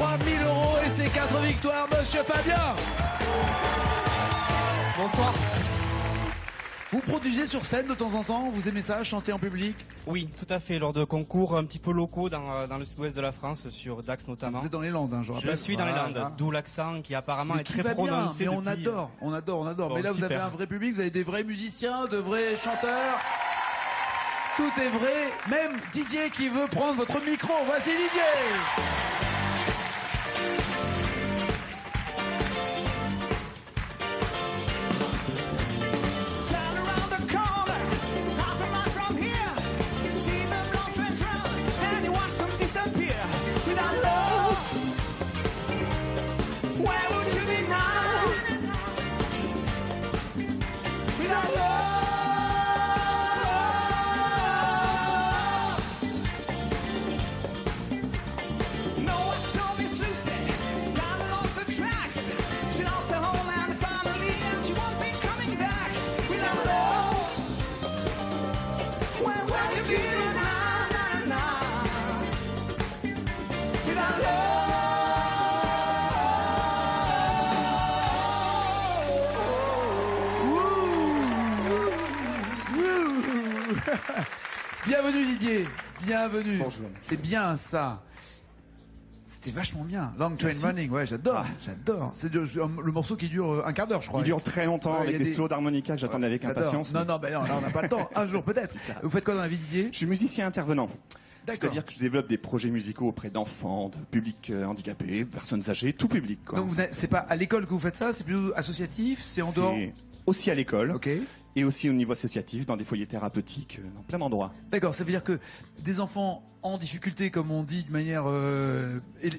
3000 € et ses 4 victoires, monsieur Fabien. Bonsoir. Vous produisez sur scène de temps en temps, vous aimez ça, chanter en public? Oui, tout à fait, lors de concours un petit peu locaux dans le sud-ouest de la France, sur Dax notamment. Vous êtes dans les Landes, hein, je rappelle. Je suis dans les Landes, d'où l'accent qui apparemment est très prononcé. Mais on adore. Bon, mais là, vous avez un vrai public, vous avez des vrais musiciens, de vrais chanteurs. Tout est vrai, même DJ qui veut prendre votre micro. Voici DJ. Bienvenue Didier, bienvenue. Bonjour. C'est bien ça. C'était vachement bien. Long Train Running, ouais, j'adore. C'est le morceau qui dure un quart d'heure, je crois. Il dure très longtemps Ouais, avec des slows d'harmonica que j'attendais avec impatience. Non, là, on n'a pas le temps. Un jour peut-être. Vous faites quoi dans la vie, Didier? Je suis musicien intervenant. D'accord. C'est-à-dire que je développe des projets musicaux auprès d'enfants, de publics handicapés, personnes âgées, tout public, quoi. Donc c'est pas à l'école que vous faites ça, c'est plutôt associatif, c'est en dehors. C'est aussi à l'école. Ok. Et aussi au niveau associatif, dans des foyers thérapeutiques, dans plein d'endroits. D'accord, ça veut dire que des enfants en difficulté, comme on dit de manière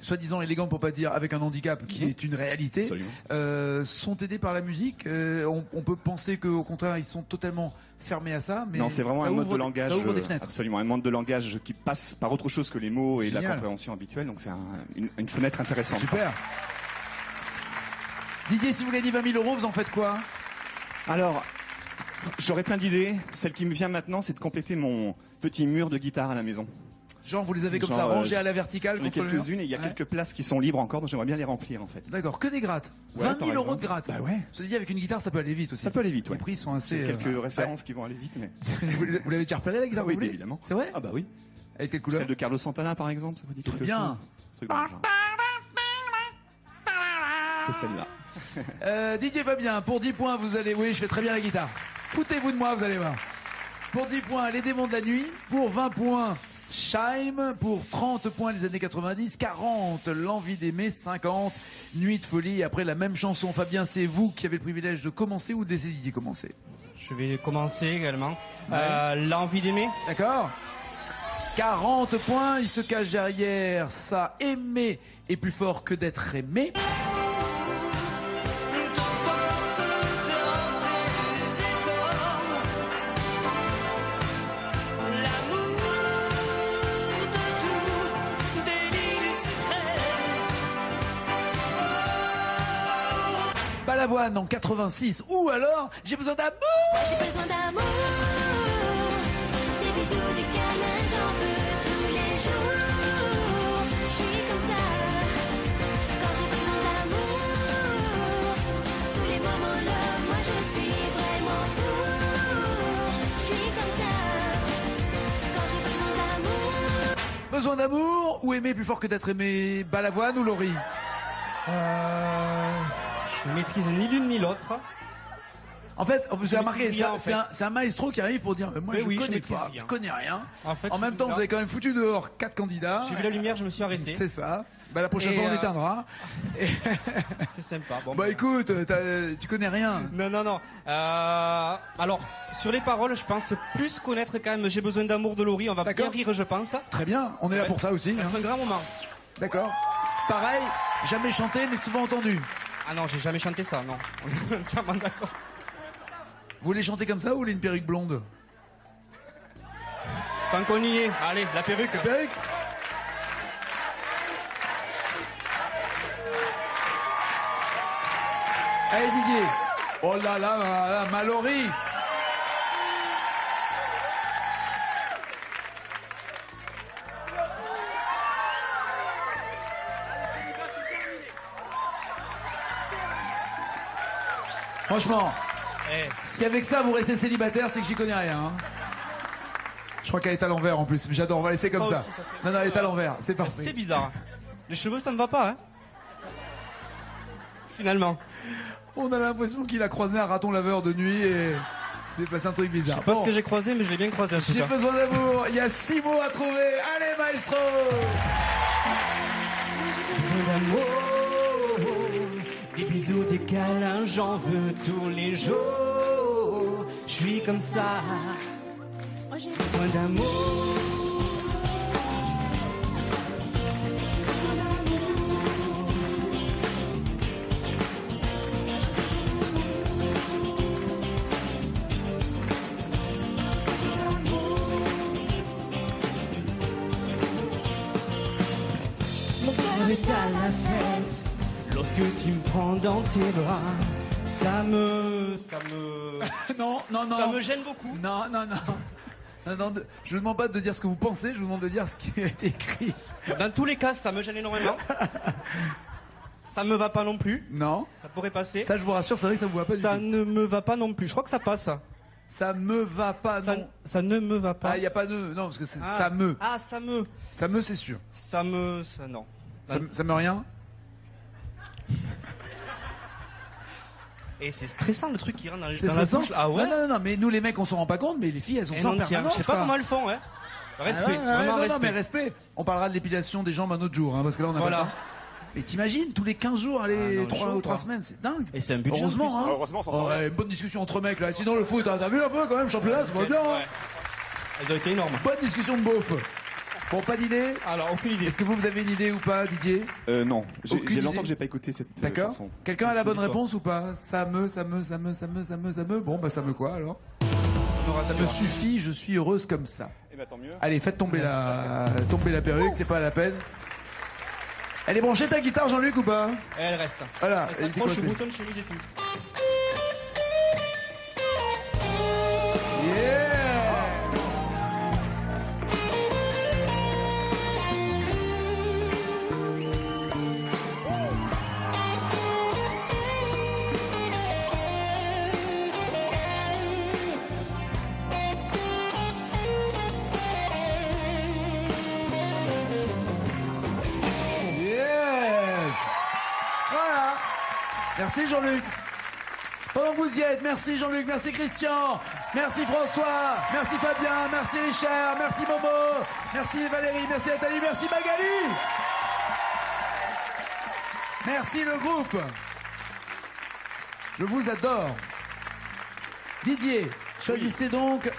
soi-disant élégante pour pas dire avec un handicap qui est une réalité, sont aidés par la musique. On peut penser qu'au contraire ils sont totalement fermés à ça, mais non, c'est vraiment un mode de langage. Ça ouvre des fenêtres. Absolument, un mode de langage qui passe par autre chose que les mots et la compréhension habituelle. Donc c'est une fenêtre intéressante. Super. Didier, si vous gagnez 20 000 €, vous en faites quoi? Alors, j'aurais plein d'idées. Celle qui me vient maintenant, c'est de compléter mon petit mur de guitare à la maison. Genre, vous les avez comme ça rangés à la verticale contre le mur. Quelques-unes et il y a quelques places qui sont libres encore, donc j'aimerais bien les remplir en fait. D'accord, que des grattes. Ouais, 20 000 € de grattes. Bah ouais. Je te dis, avec une guitare, ça peut aller vite aussi. Ça peut aller vite, ouais. Les prix sont assez... quelques références qui vont aller vite, mais... Vous l'avez déjà repéré la guitare? Oui, évidemment. C'est vrai? Ah bah oui. Avec quelle couleur? Celle de Carlos Santana, par exemple, ça vous dit quelque chose? Bien. C'est celle-là. Didier Fabien, pour 10 points, vous allez... Oui, je fais très bien la guitare. Foutez-vous de moi, vous allez voir. Pour 10 points, Les Démons de la Nuit. Pour 20 points, Scheim. Pour 30 points, les années 90. 40, L'Envie d'aimer. 50, Nuit de folie. Et après, la même chanson. Fabien, c'est vous qui avez le privilège de commencer ou de laisser Didier commencer? Je vais commencer également. Ouais. L'Envie d'aimer. D'accord. 40 points, il se cache derrière ça. Aimer est plus fort que d'être aimé. Balavoine en 86, ou alors J'ai besoin d'amour. J'ai besoin d'amour, des bisous, des câlins, j'en veux tous les jours. Je suis comme ça, quand j'ai besoin d'amour, tous les moments là, moi je suis vraiment pour. Je suis comme ça, quand j'ai besoin d'amour. Besoin d'amour ou aimer plus fort que d'être aimé? Balavoine ou Laurie? Je ne maîtrise ni l'une ni l'autre. En fait, vous avez remarqué, rien, c'est un maestro qui arrive pour dire moi Mais je oui, connais je pas, maîtrise je connais rien. En même temps, vous avez quand même foutu dehors 4 candidats. J'ai vu la lumière, je me suis arrêté. C'est ça. Bah la prochaine fois on éteindra. C'est sympa. Bon, bah écoute, tu connais rien. Non. Alors, sur les paroles, je pense plus connaître quand même J'ai besoin d'amour de Laurie. On va bien rire, je pense. Très bien, on est là pour ça aussi. C'est un grand moment. D'accord. Pareil, jamais chanté mais souvent entendu. Ah non, j'ai jamais chanté ça, non. On est entièrement d'accord. Vous voulez chanter comme ça ou vous voulez une perruque blonde? Tant qu'on y est, allez, la perruque. La perruque. Allez Didier. Oh là là, ma Laurie. Franchement, Eh, si avec ça vous restez célibataire, c'est que j'y connais rien. Hein. Je crois qu'elle est à l'envers en plus. J'adore, on va laisser comme Ça ça. aussi, ça fait- Non, non, elle est à l'envers. C'est c'est parfait. bizarre. Les cheveux, ça me va pas, hein. Finalement. On a l'impression qu'il a croisé un raton laveur de nuit et c'est passé un truc Je bizarre. sais pas Bon, ce que j'ai croisé, mais je l'ai bien croisé en tout j'ai cas. besoin d'amour. Il y a 6 mots à trouver. Allez, maestro. Des bisous, des câlins, j'en veux tous les jours. Je suis comme ça, besoin d'amour. Mon cœur est à la fête lorsque tu me prends dans tes bras. Ça me Non, non, non. Ça me gêne beaucoup. Non, non, non. Non, non, je vous demande pas de dire ce que vous pensez, je vous demande de dire ce qui a été écrit. Dans tous les cas, ça me gêne énormément. Ça me va pas non plus. Non. Ça pourrait passer. Ça, je vous rassure, c'est vrai que ça vous va pas Ça du tout. ne me va pas non plus. Je crois que ça passe. Ça me va pas, Ça, non. ça ne me va pas. Ah, il y a pas de... Non, parce que c'est Ah. ça me. Ah, ça me. Ça me, c'est sûr. Ça me. Ça, non. Ça me rien. Et c'est stressant le truc qui rentre dans, C'est dans la stressant. bouche. Ah ouais. Non, non, non, mais nous les mecs on s'en rend pas compte, mais les filles elles ont Et ça en non, tiens, permanence. je sais pas quoi. comment elles font, ouais. Respect, Ah ouais, ouais, vraiment non, respect. non, mais respect. On parlera de l'épilation des jambes un autre jour, hein, parce que là on a Voilà. pas le temps. Mais t'imagines, tous les 15 jours, allez, Ah non, 3 chaud, ou 3 quoi. semaines, c'est dingue. Et c'est un budget. Heureusement, en plus, hein. Heureusement, ça Oh, ouais, une bonne discussion entre mecs là. Sinon le foot, hein, t'as vu un peu quand même, championnat, c'est pas bien. Hein. Ouais. Elles ont été énormes. Bonne discussion de beauf. Bon, pas d'idée. Alors, aucune idée. Est-ce que vous avez une idée ou pas, Didier? Non, Aucune j'ai longtemps idée. que j'ai pas écouté cette D'accord. chanson. Quelqu'un a la bonne Samedi soir. réponse ou pas? Ça me. Bon, bah ça me quoi alors? Ça me Ça me rassure. suffit, je suis heureuse comme ça. Eh ben tant mieux. Allez, faites tomber la perruque, c'est pas la peine. Elle est branchée ta guitare, Jean-Luc, ou pas? Et elle reste. Voilà, Elle elle dit s'accroche quoi, au c'est bouton de chemise et tout. Yeah! Yes! Voilà. Merci Jean-Luc. Pendant que vous y êtes, merci Jean-Luc, merci Christian, merci François, merci Fabien, merci Richard, merci Momo, merci Valérie, merci Nathalie, merci Magali. Merci le groupe. Je vous adore. Didier, choisissez donc.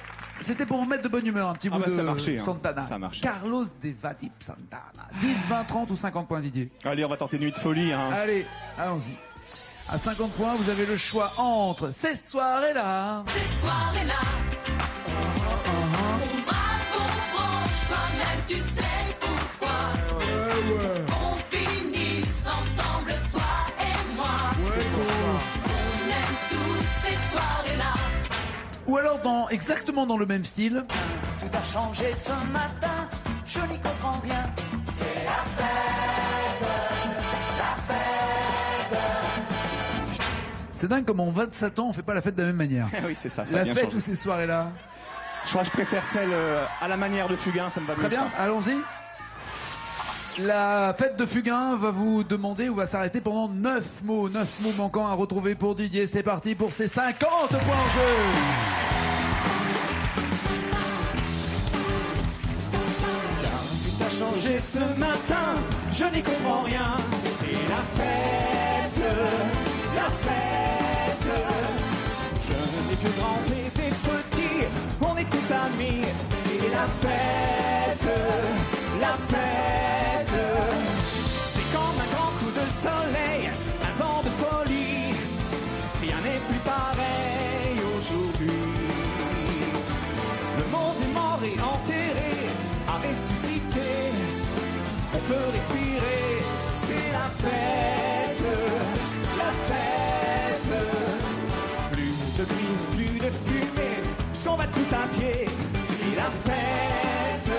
C'était pour vous mettre de bonne humeur, un petit bout bah, de ça marchait, hein. Santana. Ça marche. Carlos de Vadip Santana. 10, 20, 30 ou 50 points, Didier. Allez, on va tenter Nuit de folie. Hein. Allez, allons-y. À 50 points, vous avez le choix entre ces soirées-là. Ces soirées-là, on braque, on branche, toi-même tu sais pourquoi. On finisse ensemble, toi et moi. On aime tous ces soirées-là. Ou alors exactement dans le même style. Tout a changé ce matin, je n'y comprends rien. C'est la fête, la fête. C'est dingue comme en 27 ans, on fait pas la fête de la même manière. oui, c'est ça. Ça a La bien fête changé. ou ces soirées-là. Je crois que je préfère celle à la manière de Fugain, ça me va Très mieux. bien, ça. allons-y. La fête de Fugain va vous demander ou va s'arrêter pendant 9 mots. 9 mots manquants à retrouver pour Didier. C'est parti pour ces 50 points en jeu. Tout a changé ce matin, je n'y comprends rien. C'est la fête, la fête. Jeunes et plus grands et des petits, on est tous amis. C'est la fête, la fête. C'est comme un grand coup de soleil, un vent de folie. Rien n'est plus pareil aujourd'hui. Le monde est mort et enterré, a ressuscité. On peut respirer, c'est la fête, la fête. Plus de pluie, plus de fumée, parce qu'on va tous à pied. C'est la fête,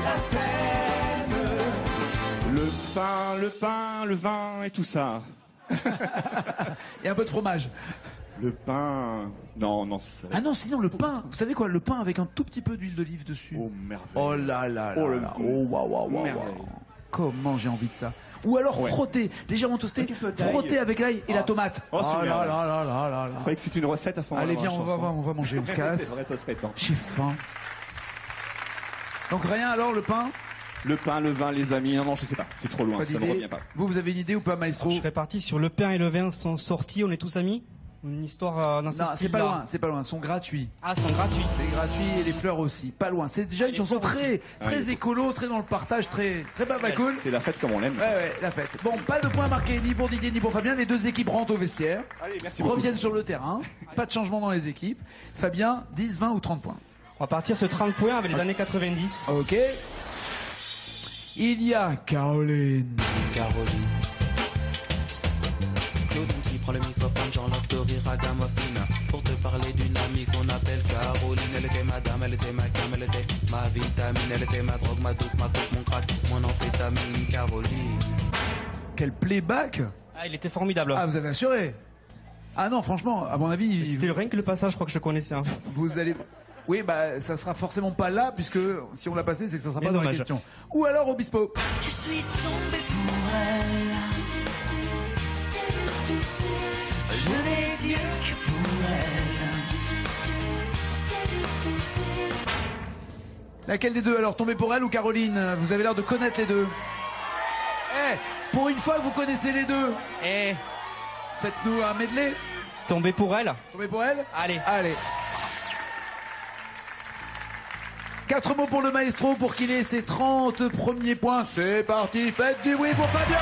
la fête. Le pain, le vin et tout ça. Et un peu de fromage. Le pain... Non, non, ça... Ah non, sinon le pain. Vous savez quoi, le pain avec un tout petit peu d'huile d'olive dessus. Oh, merveille. Oh là là là Oh, le- là. Oh waouh waouh waouh. Merveille. Comment j'ai envie de ça. Ou alors Ouais. frotter, légèrement toasté, Avec un peu d'ail. frotter avec l'ail et la tomate. Oh, c'est là bien, là ouais. là là là là. Je croyais que c'était une recette à ce moment-là. Allez dans viens, la on chanson. va manger, on se casse. C'est vrai, ça serait temps. J'ai faim. Donc rien alors, le pain. Le pain, le vin, les amis, non, non, je sais pas. C'est trop loin, Pas ça me d'idée. revient pas. Vous avez une idée ou pas, maestro? Je serais parti sur le pain et le vin sont sortis, on est tous amis. Une histoire dans ce Non, c'est style-là. pas loin, c'est pas loin. Ils sont gratuits. Ah, ils sont gratuits. C'est gratuit et les fleurs aussi. Pas loin. C'est déjà une les chanson fleurs très, Ah, très il est écolo, très dans le partage, très baba cool. C'est la fête comme on l'aime. Ouais, ouais, la fête. Bon, pas de points marqués ni pour Didier ni pour Fabien. Les deux équipes rentrent au vestiaire, Allez, merci beaucoup. reviennent sur le terrain. Pas de changement dans les équipes. Fabien, 10, 20 ou 30 points. On va partir sur 30 points avec les années 90. Ok. Il y a Caroline. Caroline. Claudine qui prend le microphone, j'enlève de rire à Gamophine. Pour te parler d'une amie qu'on appelle Caroline. Elle était ma dame, elle était ma cam, elle était ma vitamine. Elle était ma drogue, ma doute, ma coupe, mon crack, mon amphétamine. Caroline. Quel playback. Ah, il était formidable. Ah, vous avez assuré. Ah non, franchement, à mon avis, C'était rien que le passage, je crois que je connaissais. Hein. vous allez... Oui, bah, ça sera forcément pas là, puisque si on l'a passé, c'est que ça sera Mais pas dans la dommage. question. Ou alors Obispo. Je suis tombée pour elle. Je n'ai Dieu que pour elle. Laquelle des deux alors, tombé pour elle ou Caroline? Vous avez l'air de connaître les deux. Eh, pour une fois que vous connaissez les deux, Eh, faites-nous un medley. tombé pour elle. Tombé pour elle? Allez. Allez. 4 mots pour le maestro pour qu'il ait ses 30 premiers points. C'est parti, faites du bruit pour Fabien.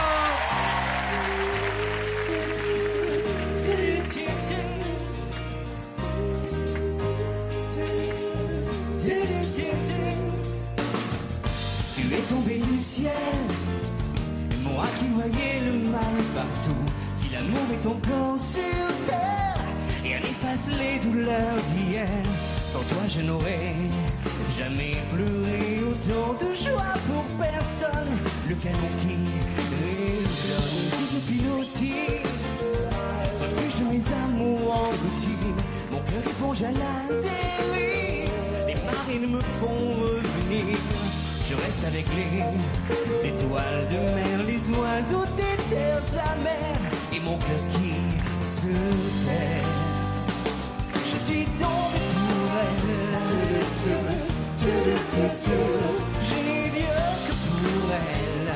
Tu es tombé du ciel, moi qui voyais le mal partout. Si l'amour est encore sur terre, rien n'efface les douleurs d'hier. Sans toi je n'aurais jamais pleuré autant de joie pour personne. Le canon qui résonne, si je pilotis, refuge de mes amours engloutis. Mon cœur éponge à la dérive, les marines me font revenir. Je reste avec les étoiles de mer, les oiseaux des terres amères et mon cœur qui se perd. Je suis tombé pour elle. Je n'ai Dieu que pour elle.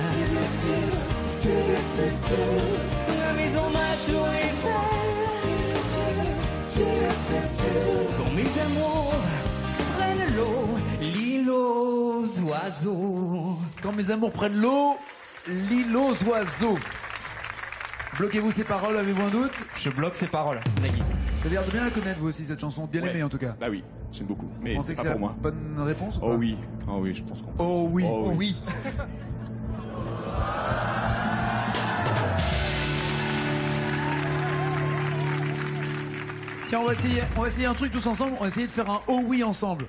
La maison, ma tour Eiffel. Quand mes amours prennent l'eau, l'île aux oiseaux. Quand mes amours prennent l'eau, l'île aux oiseaux. Bloquez-vous ces paroles, avez-vous un doute? Je bloque ces paroles, Nagui. Vous avez l'air de bien la connaître vous aussi, cette chanson. Bien Ouais. aimée en tout cas. Bah oui, j'aime beaucoup. Vous Mais pensez c'est que pas c'est la pour moi. bonne réponse ou Oh pas? oui, oh oui, je pense qu'on peut. Oh oui, Oh oh oui. oui. Tiens, on va essayer un truc tous ensemble. On va essayer de faire un oh oui ensemble.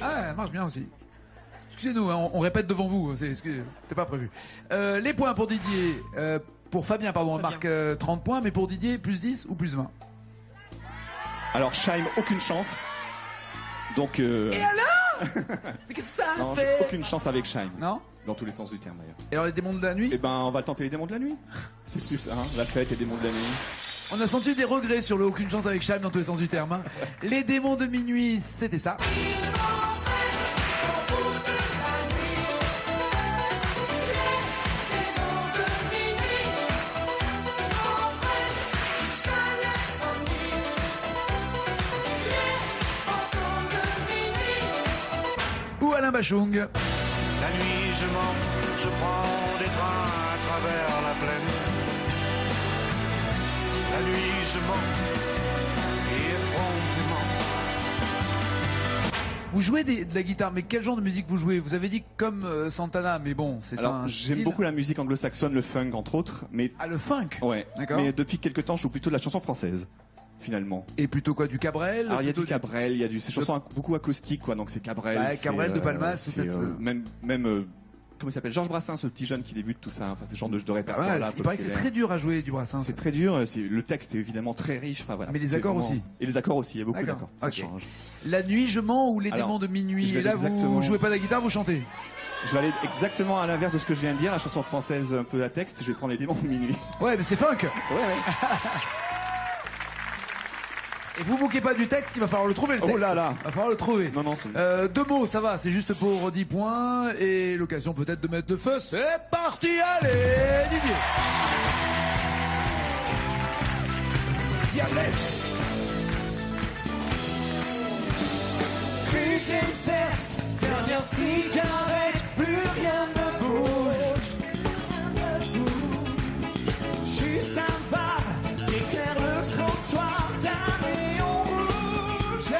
Ah, ça marche bien aussi. Excusez-nous, hein, on répète devant vous. C'était pas prévu. Les points pour Didier, pour Fabien, pardon, on marque 30 points, mais pour Didier, plus 10 ou plus 20? Alors, Scheim, aucune chance. Donc, Et alors Mais qu'est-ce que ça a non, fait j'ai aucune chance avec Scheim. Non? Dans tous les sens du terme, d'ailleurs. Et alors les démons de la nuit? Eh ben, on va tenter les démons de la nuit. C'est plus ça, hein, la fête et les démons de la nuit. On a senti des regrets sur le aucune chance avec Scheim dans tous les sens du terme. Hein. Les démons de minuit, c'était ça. Ou Alain Bachung. La nuit je mens, je prends des trains à travers la plaine. La nuit je mens, et effrontément. Vous jouez de la guitare, mais quel genre de musique vous jouez? Vous avez dit comme Santana, mais bon, c'est Alors, un j'aime style. beaucoup la musique anglo-saxonne, le funk, entre autres, mais Ah, le funk. ouais. D'accord. Mais depuis quelques temps, je joue plutôt de la chanson française, finalement. Et plutôt quoi, du Cabrel? Alors, il y a plutôt du Cabrel, il y a du, ces chansons beaucoup acoustiques, quoi, donc c'est Cabrel. Ouais, c'est, Cabrel de Palmas, c'est, peut-être, même, comment il s'appelle, Georges Brassens, ce petit jeune qui débute tout ça. Enfin, ce genre de répertoire Ouais, là. il paraît que c'est très dur à jouer du Brassens. C'est très dur. Le texte est évidemment très riche. Enfin, voilà. Mais les C'est accords vraiment- aussi. Et les accords aussi. Il y a beaucoup D'accord. d'accords. Ça Ok. change. La nuit, je mens ou les Alors, démons de je minuit. vais Et là, exactement- vous jouez pas de la guitare, vous chantez. Je vais aller exactement à l'inverse de ce que je viens de dire. La chanson française un peu à texte. Je vais prendre les démons de minuit. Ouais, mais c'est funk. Ouais, ouais. Et vous moquez pas du texte, il va falloir le trouver le texte. Oh là là. Il va falloir le trouver. Non, non, c'est... 2 mots, ça va, c'est juste pour 10 points et l'occasion peut-être de mettre le feu. C'est parti, allez, Didier. Diablesse. Plus déserte, dernière cigarette, plus rien ne bouge. Juste un bar éclaire le trottoir d'un néon rouge.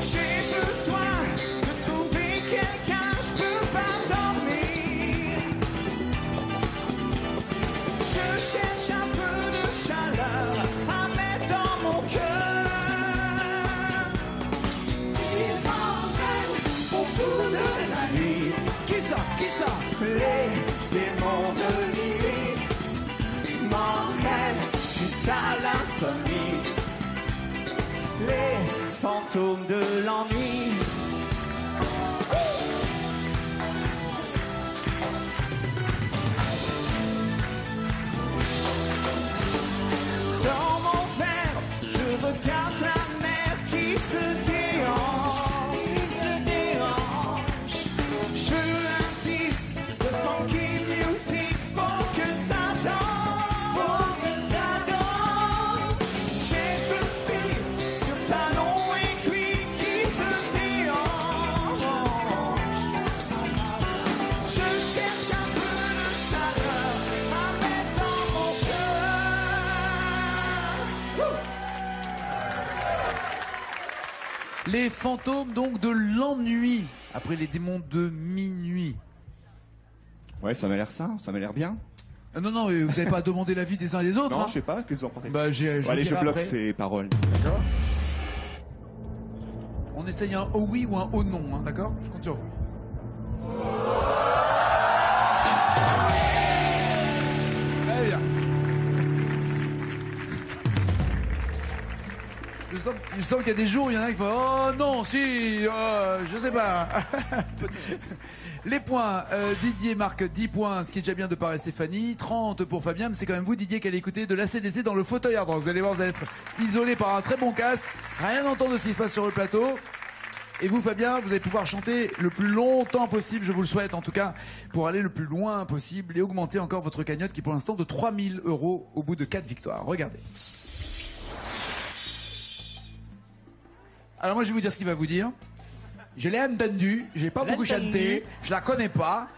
J'ai besoin de trouver quelqu'un, je peux pas dormir. Je cherche un peu de chaleur à mettre dans mon cœur. Il m'entraîne au bout de la nuit. Qui ça? Les démons de nuit m'entraînent jusqu'à l'insomnie. Les fantômes de l'ennui. Dans mon verre, je regarde la mer qui se déhanche. Je veux un disque de funky music, faut que ça danse. J'ai peu de filles sur talons aiguilles qui se déhanchent. Je cherche un peu de chaleur à mettre dans mon cœur. Les fantômes donc de l'ennui. Après les démons de minuit. Ouais, ça m'a l'air ça. Ça m'a l'air bien. Non, non, vous n'avez pas demandé l'avis des uns et des autres. Non, hein. je sais pas. Qu'est-ce que vous en pensez? Bah, je Bon, allez, je dirai bloque après. ces paroles. D'accord. On essaye un oh oui ou un oh non, hein, d'accord? Je compte sur vous. Très bien. Je sens qu'il y a des jours où il y en a qui font oh non, si, je sais pas. Les points, Didier marque 10 points, ce qui est déjà bien de part et Stéphanie, 30 pour Fabien, mais c'est quand même vous Didier qui allez écouter de l'ACDC dans le fauteuil hard rock. Vous allez voir, vous allez être isolé par un très bon casque, rien entendre de ce qui se passe sur le plateau. Et vous Fabien, vous allez pouvoir chanter le plus longtemps possible, je vous le souhaite en tout cas, pour aller le plus loin possible et augmenter encore votre cagnotte qui est pour l'instant de 3 000 € au bout de 4 victoires. Regardez. Alors moi je vais vous dire ce qu'il va vous dire. Je l'ai entendu, j'ai pas beaucoup chanté, je la connais pas.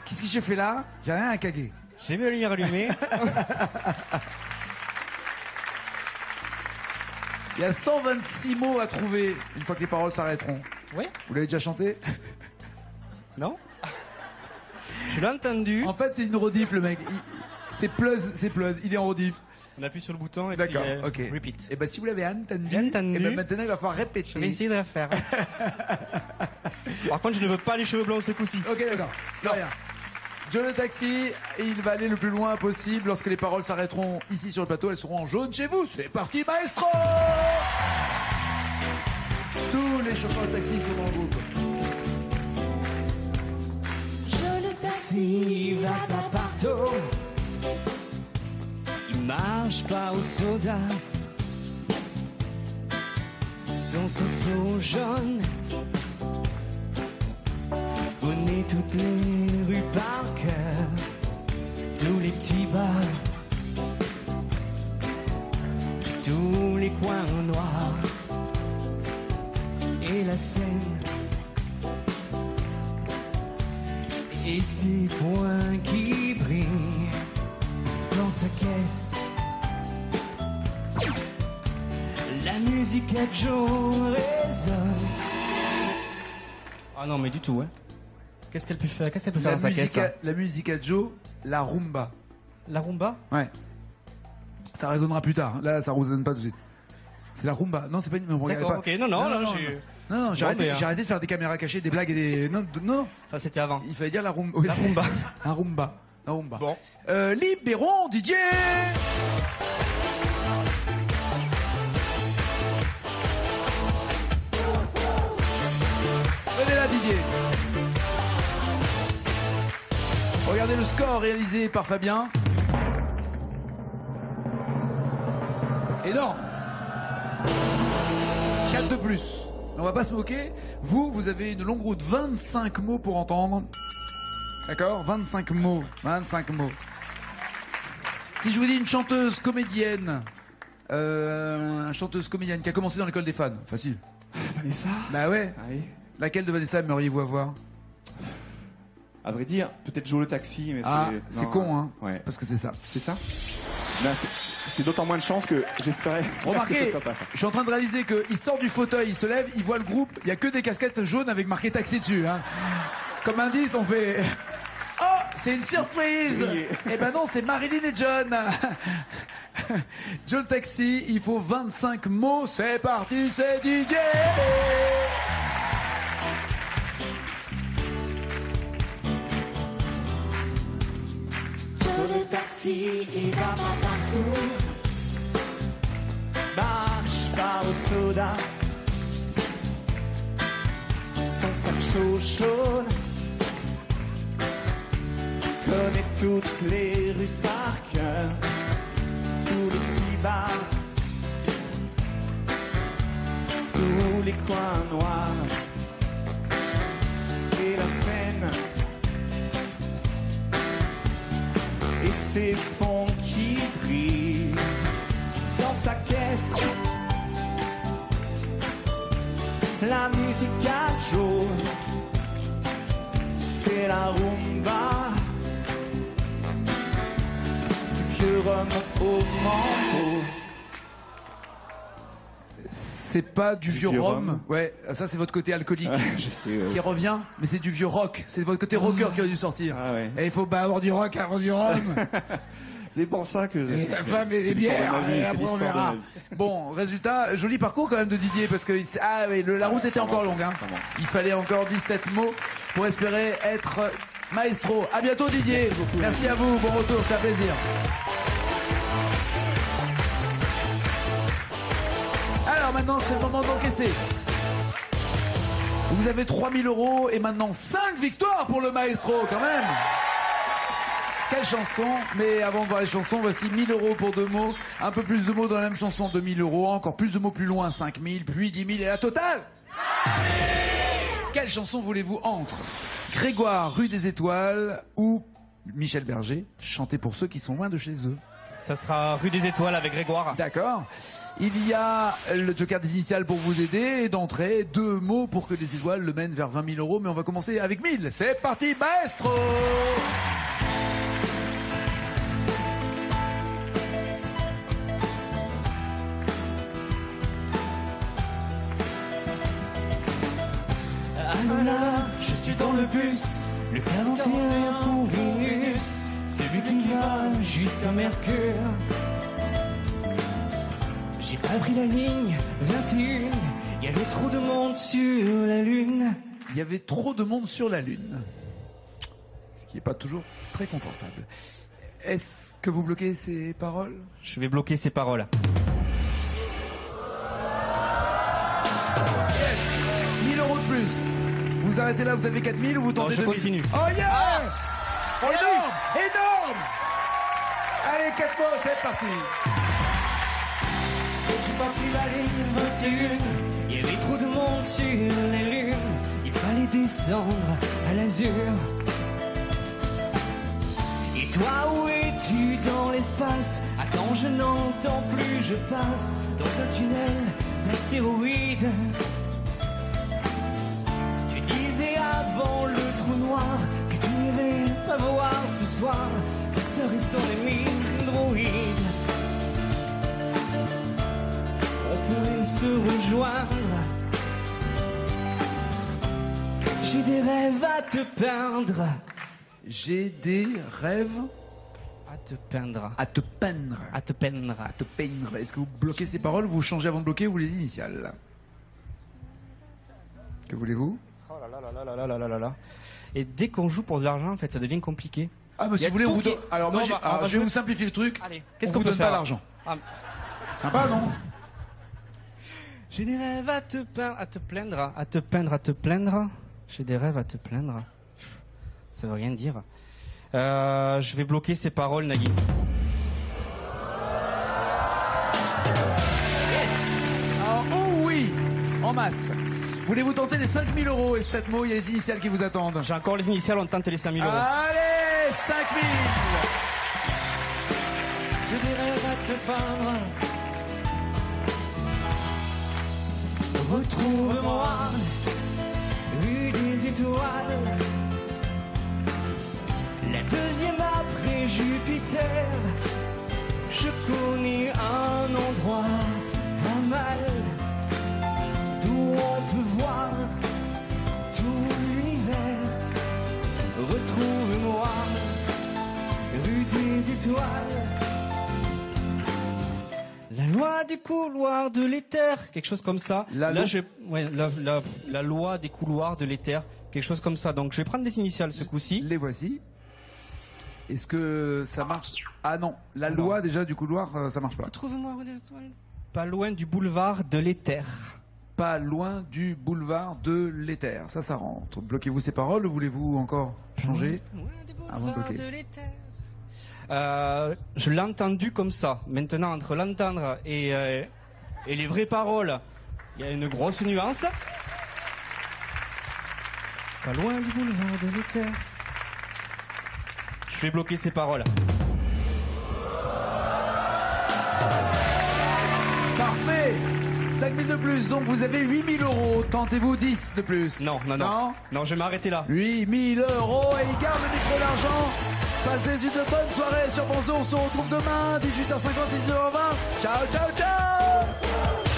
Qu'est-ce que j'ai fait là? J'ai rien à caguer. J'ai vu le rallumer. Il y a 126 mots à trouver une fois que les paroles s'arrêteront. Oui. Vous l'avez déjà chanté? Non. Je l'ai entendu. En fait c'est une rediff le mec. C'est plus, il est en rediff. On appuie sur le bouton et D'accord, puis ok. repeat. Et ben si vous l'avez entendu, J'ai entendu. et ben maintenant il va falloir répéter. Je vais essayer de la faire. Par contre, je ne veux pas les cheveux blancs ce coup-ci. Ok, d'accord. De rien. Joe le taxi, il va aller le plus loin possible. Lorsque les paroles s'arrêteront ici sur le plateau, elles seront en jaune chez vous. C'est parti, maestro! Tous les chauffeurs de taxi sont dans le groupe. Je le taxi Il va pas partout. Il marche pas au soda. Son saxo jaune connaît toutes les rues par cœur, tous les petits bars, tous les coins noirs et la Seine. Et ses poings qui brillent dans sa caisse. La musique à Joe résonne. Ah non, mais du tout, hein. Qu'est-ce qu'elle peut faire? Qu'est-ce qu'elle peut faire dans sa caisse? Là La musique à Joe, la rumba. La rumba? Ouais. Ça résonnera plus tard. Là, ça résonne pas tout de suite. C'est la rumba. Non, c'est pas une. D'accord, ok. Non, non, non, j'ai- Non, j'ai Bon, arrêté, mais, j'ai arrêté de faire des caméras cachées, des blagues et des... Non, Ça, c'était avant. il fallait dire la rumba. La rumba. La rumba. La rumba. Bon. Libérons Didier. Venez là Didier. Regardez le score réalisé par Fabien. Énorme. 4 de plus. On va pas se moquer. Vous avez une longue route, 25 mots pour entendre. D'accord ? 25 mots. 25 mots. Si je vous dis une chanteuse comédienne, qui a commencé dans l'école des fans, facile. Vanessa. Bah ouais. Ah oui. Laquelle de Vanessa aimeriez-vous avoir ? À vrai dire, peut-être Joe le taxi, mais Ah, c'est... c'est non, con, hein. Ouais. Parce que c'est ça. C'est ça. Ben, c'est d'autant moins de chance que j'espérais que ce Remarquez, soit pas ça. je suis en train de réaliser qu'il sort du fauteuil, il se lève, il voit le groupe, il y a que des casquettes jaunes avec marqué taxi dessus. Hein. Comme indice, on fait... Oh, c'est une surprise. Oui. Eh ben non, c'est Marilyn et John. Joe le taxi, il faut 25 mots, c'est parti, c'est Didier. Joe le taxi, il va pas partout. Marche pas au soda. Son sac chaud jaune. Connaît toutes les rues par cœur. Tous les petits bars. Tous les coins noirs. Et la Seine. Et ces fonds qui brillent dans sa caisse. La musique à Joe, c'est la rumba. Du vieux rhum au mango. C'est pas du vieux vieux rhum. rhum. Ouais, ça c'est votre côté alcoolique Je sais. qui revient, mais c'est du vieux rock. C'est votre côté rocker qui aurait dû sortir. Ah ouais. Et il faut pas avoir du rock avant du rhum. C'est pour ça que... Et la femme et les c'est l'histoire de bières, ma vie, et c'est après on l'histoire de verra. ma vie. Bon, résultat, joli parcours quand même de Didier, parce que ah, oui, la route était ça encore manque, longue. Hein. ça manque. Il fallait encore 17 mots pour espérer être maestro. À bientôt Didier. Merci beaucoup. Merci à vous, bon retour, c'est un plaisir. Alors maintenant, c'est le moment d'encaisser. Vous avez 3000 € et maintenant 5 victoires pour le maestro quand même. Quelle chanson. Mais avant de voir les chansons, voici 1000 € pour 2 mots. Un peu plus de mots dans la même chanson, 2000 €. Encore plus de mots plus loin, 5000, puis 10 000 et la totale. Quelle chanson voulez-vous entre Grégoire, Rue des Étoiles ou Michel Berger, chanté pour ceux qui sont loin de chez eux? Ça sera Rue des Étoiles avec Grégoire. D'accord. Il y a le joker des initiales pour vous aider et d'entrée, 2 mots pour que les étoiles le mènent vers 20 000 €. Mais on va commencer avec 1000. C'est parti, maestro! Alors là, je suis dans le bus, le 41 pour Vénus, celui qui va jusqu'à Mercure. J'ai pas pris la ligne 21, il y avait trop de monde sur la Lune. Il y avait trop de monde sur la Lune. Ce qui n'est pas toujours très confortable. Est-ce que vous bloquez ces paroles? Je vais bloquer ces paroles. 1000 € de plus. Vous arrêtez là, vous avez 4000 ou vous tentez je 2000? continue. Oh yeah! Énorme! Énorme! Allez, 4 mots, c'est parti. J'ai pas pris la ligne 21, il y avait trop de monde sur la Lune. Il fallait descendre à l'azur. Et toi, où es-tu dans l'espace? Attends, je n'entends plus, je passe dans un tunnel d'astéroïdes. Tu disais avant le trou noir que tu n'irais pas voir ce soir que seraient sans les droïdes. On pourrait se rejoindre. J'ai des rêves à te peindre. J'ai des rêves À te peindre. à te peindre. À te peindre. À te peindre. Est-ce que vous bloquez ces paroles ou vous changez avant de bloquer ou les initiales? Que voulez-vous? Oh là là là là là là là là là. Et dès qu'on joue pour de l'argent, en fait, ça devient compliqué. Ah, mais Il y si a vous voulez, tout vous... qui est- Alors, Non, moi, bah, alors, bah, je vais vous simplifier le truc. Allez, Qu'est-ce qu'on qu'on peut donne pas faire l'argent? Ah, Sympa, non? J'ai des rêves à te peindre, à te plaindre, à te peindre, à te plaindre. J'ai des rêves à te plaindre. Ça veut rien dire. Je vais bloquer ces paroles, Nagui. Alors, oh oui, en masse. Voulez-vous tenter les 5000 euros et 7 mots, il y a les initiales qui vous attendent. J'ai encore les initiales, on tente les 5000 euros. Allez, 5000. J'ai des rêves à te peindre. Retrouve-moi, rue des étoiles. La deuxième après Jupiter. Je connais un endroit, un mal, d'où on peut voir tout l'univers. Retrouve-moi, rue des étoiles. La loi des couloirs de l'éther, quelque chose comme ça. La loi des couloirs de l'éther, quelque chose comme ça. Donc je vais prendre des initiales ce coup-ci. Les voici. Est-ce que ça marche? Ah non, la Non. loi déjà du couloir, ça marche pas. Retrouve-moi rue des étoiles. Pas loin du boulevard de l'éther. Pas loin du boulevard de l'éther. Ça rentre. Bloquez-vous ces paroles ou voulez-vous encore changer? Avant de bloquer. Je l'ai entendu comme ça. Maintenant, entre l'entendre et les vraies paroles, il y a une grosse nuance. Pas loin du boulevard de l'éther. Je vais bloquer ces paroles. Parfait. 5000 de plus, donc vous avez 8000 euros. Tentez-vous 10 de plus. Non, je vais m'arrêter là. 8000 euros et il garde le micro d'argent. Passez une bonne soirée sur Bonzo. On se retrouve demain, 18h50, 19h20. Ciao, ciao, ciao.